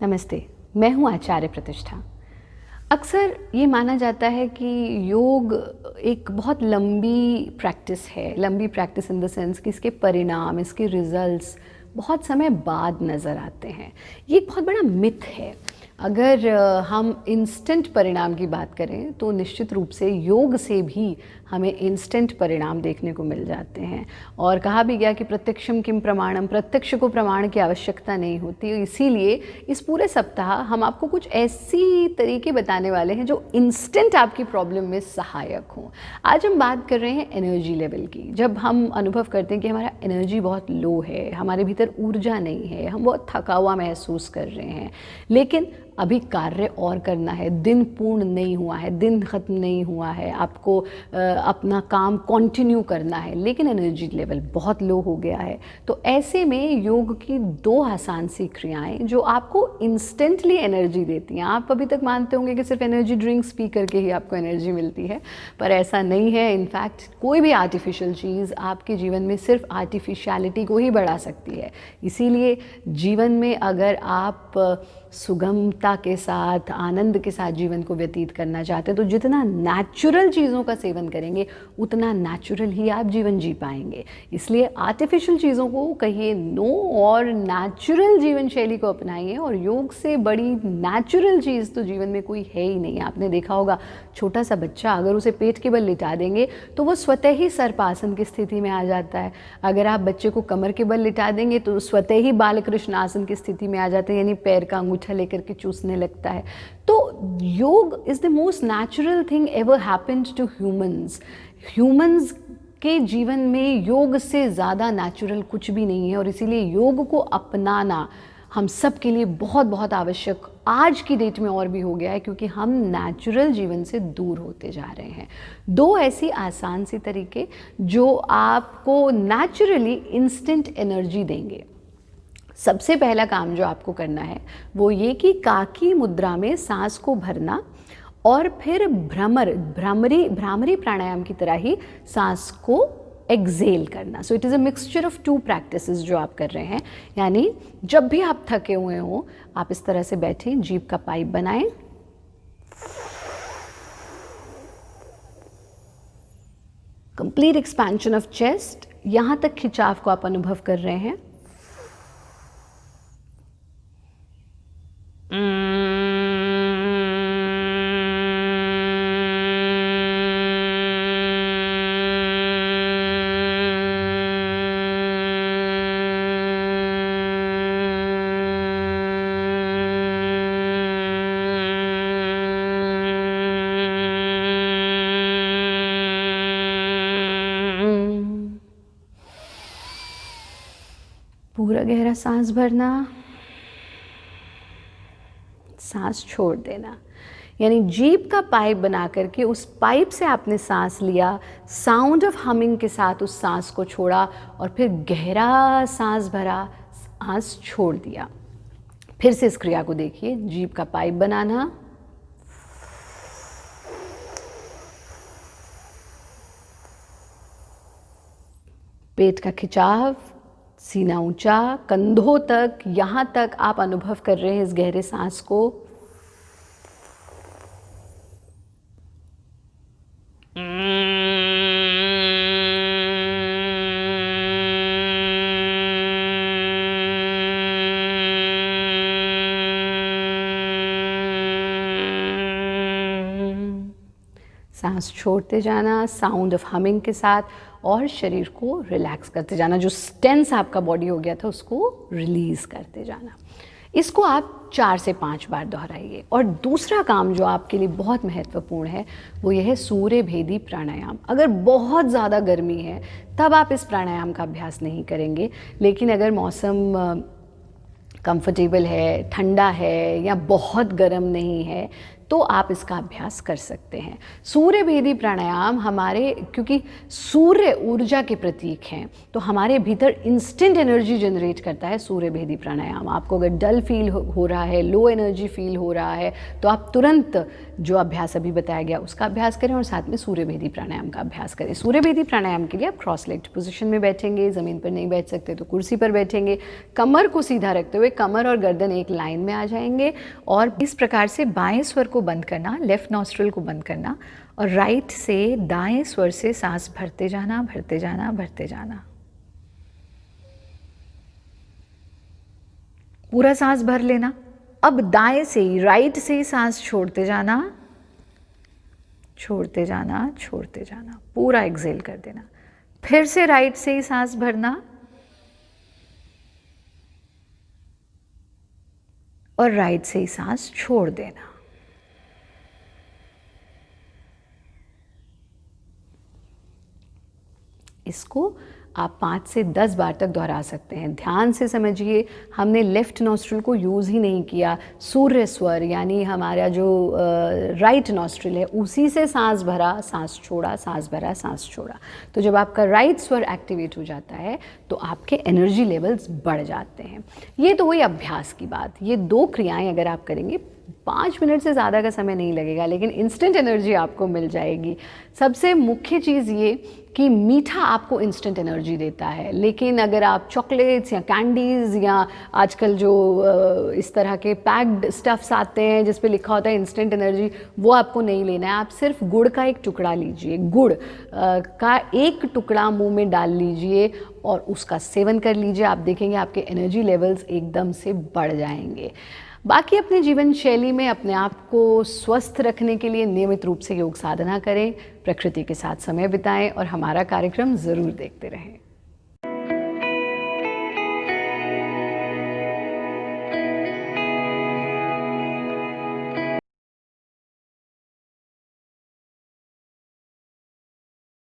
नमस्ते, मैं हूँ आचार्य प्रतिष्ठा। अक्सर ये माना जाता है कि योग एक बहुत लंबी प्रैक्टिस है, लंबी प्रैक्टिस इन द सेंस कि इसके परिणाम, इसके रिजल्ट्स बहुत समय बाद नज़र आते हैं। ये एक बहुत बड़ा मिथ है। अगर हम इंस्टेंट परिणाम की बात करें तो निश्चित रूप से योग से भी हमें इंस्टेंट परिणाम देखने को मिल जाते हैं। और कहा भी गया कि प्रत्यक्षम किम प्रमाणम, प्रत्यक्ष को प्रमाण की आवश्यकता नहीं होती। इसीलिए इस पूरे सप्ताह हम आपको कुछ ऐसी तरीके बताने वाले हैं जो इंस्टेंट आपकी प्रॉब्लम में सहायक हों। आज हम बात कर रहे हैं एनर्जी लेवल की। जब हम अनुभव करते हैं कि हमारा एनर्जी बहुत लो है, हमारे भीतर ऊर्जा नहीं है, हम बहुत थका हुआ महसूस कर रहे हैं, लेकिन अभी कार्य और करना है, दिन पूर्ण नहीं हुआ है, दिन ख़त्म नहीं हुआ है, आपको अपना काम कंटिन्यू करना है, लेकिन एनर्जी लेवल बहुत लो हो गया है। तो ऐसे में योग की दो आसान सी क्रियाएं जो आपको इंस्टेंटली एनर्जी देती हैं। आप अभी तक मानते होंगे कि सिर्फ एनर्जी ड्रिंक्स पी करके ही आपको एनर्जी मिलती है, पर ऐसा नहीं है। इनफैक्ट कोई भी आर्टिफिशियल चीज़ आपके जीवन में सिर्फ आर्टिफिशियलिटी को ही बढ़ा सकती है। इसीलिए जीवन में अगर आप सुगमता के साथ, आनंद के साथ जीवन को व्यतीत करना चाहते हैं तो जितना नेचुरल चीज़ों का सेवन करेंगे उतना नेचुरल ही आप जीवन जी पाएंगे। इसलिए आर्टिफिशियल चीज़ों को कहिए नो और नेचुरल जीवन शैली को अपनाइए। और योग से बड़ी नेचुरल चीज़ तो जीवन में कोई है ही नहीं। आपने देखा होगा छोटा सा बच्चा, अगर उसे पेट के बल लिटा देंगे तो वो स्वतः ही सर्पासन की स्थिति में आ जाता है। अगर आप बच्चे को कमर के बल लिटा देंगे तो स्वतः ही बालकृष्ण आसन की स्थिति में आ जाते हैं, यानी पैर का अंगूठा लेकर के चूसने लगता है। तो yoga is the most natural thing ever happened to humans. Humans के जीवन में योग से ज़्यादा नेचुरल कुछ भी नहीं है, और इसीलिए योग को अपनाना हम सब के लिए बहुत बहुत आवश्यक आज की डेट में और भी हो गया है, क्योंकि हम नेचुरल जीवन से दूर होते जा रहे हैं। दो ऐसी आसान सी तरीके जो आपको नेचुरली इंस्टेंट एनर्जी देंगे। सबसे पहला काम जो आपको करना है वो ये कि काकी मुद्रा में सांस को भरना और फिर भ्रामरी प्राणायाम की तरह ही सांस को एक्सेल करना। So it is a mixture of two practices जो आप कर रहे हैं। यानी जब भी आप थके हुए हों, आप इस तरह से बैठें, जीभ का पाइप बनाएं, कंप्लीट एक्सपेंशन ऑफ चेस्ट, यहाँ तक खिंचाव को आप अनुभव कर रहे हैं। पूरा गहरा सांस भरना, सांस छोड़ देना। यानी जीभ का पाइप बना करके उस पाइप से आपने सांस लिया, साउंड ऑफ हमिंग के साथ उस सांस को छोड़ा और फिर गहरा सांस भरा, सांस छोड़ दिया। फिर से इस क्रिया को देखिए, जीभ का पाइप बनाना, पेट का खिंचाव, सीना ऊंचा, कंधों तक, यहाँ तक आप अनुभव कर रहे हैं इस गहरे सांस को। सांस छोड़ते जाना साउंड ऑफ हमिंग के साथ, और शरीर को रिलैक्स करते जाना। जो टेंस आपका बॉडी हो गया था उसको रिलीज करते जाना। इसको आप 4 से 5 बार दोहराइए। और दूसरा काम जो आपके लिए बहुत महत्वपूर्ण है वो यह है सूर्य भेदी प्राणायाम। अगर बहुत ज़्यादा गर्मी है तब आप इस प्राणायाम का अभ्यास नहीं करेंगे, लेकिन अगर मौसम कंफर्टेबल है, ठंडा है या बहुत गर्म नहीं है, तो आप इसका अभ्यास कर सकते हैं। सूर्य भेदी प्राणायाम हमारे, क्योंकि सूर्य ऊर्जा के प्रतीक हैं, तो हमारे भीतर इंस्टेंट एनर्जी जनरेट करता है सूर्य भेदी प्राणायाम। आपको अगर डल फील हो रहा है, लो एनर्जी फील हो रहा है, तो आप तुरंत जो अभ्यास अभी बताया गया उसका अभ्यास करें और साथ में सूर्य भेदी प्राणायाम का अभ्यास करें। सूर्य भेदी प्राणायाम के लिए आप क्रॉस लेग्ड पोजीशन में बैठेंगे, ज़मीन पर नहीं बैठ सकते तो कुर्सी पर बैठेंगे, कमर को सीधा रखते हुए कमर और गर्दन एक लाइन में आ जाएंगे और इस प्रकार से बाएं स्वर को बंद करना, लेफ्ट नॉस्ट्रिल को बंद करना और राइट से दाएं स्वर से सांस भरते जाना, भरते जाना, भरते जाना। पूरा सांस भर लेना। अब दाएं से ही, राइट से ही सांस छोड़ते जाना, छोड़ते जाना, छोड़ते जाना, पूरा एक्सेल कर देना। फिर से राइट से ही सांस भरना और राइट से ही सांस छोड़ देना। इसको आप 5 से 10 बार तक दोहरा सकते हैं। ध्यान से समझिए, हमने लेफ्ट नॉस्ट्रिल को यूज़ ही नहीं किया। सूर्य स्वर यानी हमारा जो राइट नॉस्ट्रिल है उसी से सांस भरा, सांस छोड़ा, सांस भरा, सांस छोड़ा। तो जब आपका राइट स्वर एक्टिवेट हो जाता है तो आपके एनर्जी लेवल्स बढ़ जाते हैं। ये तो हुई अभ्यास की बात। ये 2 क्रियाएं अगर आप करेंगे 5 मिनट से ज़्यादा का समय नहीं लगेगा, लेकिन इंस्टेंट एनर्जी आपको मिल जाएगी। सबसे मुख्य चीज़ ये कि मीठा आपको इंस्टेंट एनर्जी देता है, लेकिन अगर आप चॉकलेट्स या कैंडीज़ या आजकल जो इस तरह के पैक्ड स्टफ्स आते हैं जिस पे लिखा होता है इंस्टेंट एनर्जी, वो आपको नहीं लेना है। आप सिर्फ गुड़ का एक टुकड़ा लीजिए, गुड़ का एक टुकड़ा मुंह में डाल लीजिए और उसका सेवन कर लीजिए। आप देखेंगे आपके एनर्जी लेवल्स एकदम से बढ़ जाएंगे। बाकी अपने जीवन शैली में अपने आप को स्वस्थ रखने के लिए नियमित रूप से योग साधना करें, प्रकृति के साथ समय बिताएं और हमारा कार्यक्रम ज़रूर देखते रहें।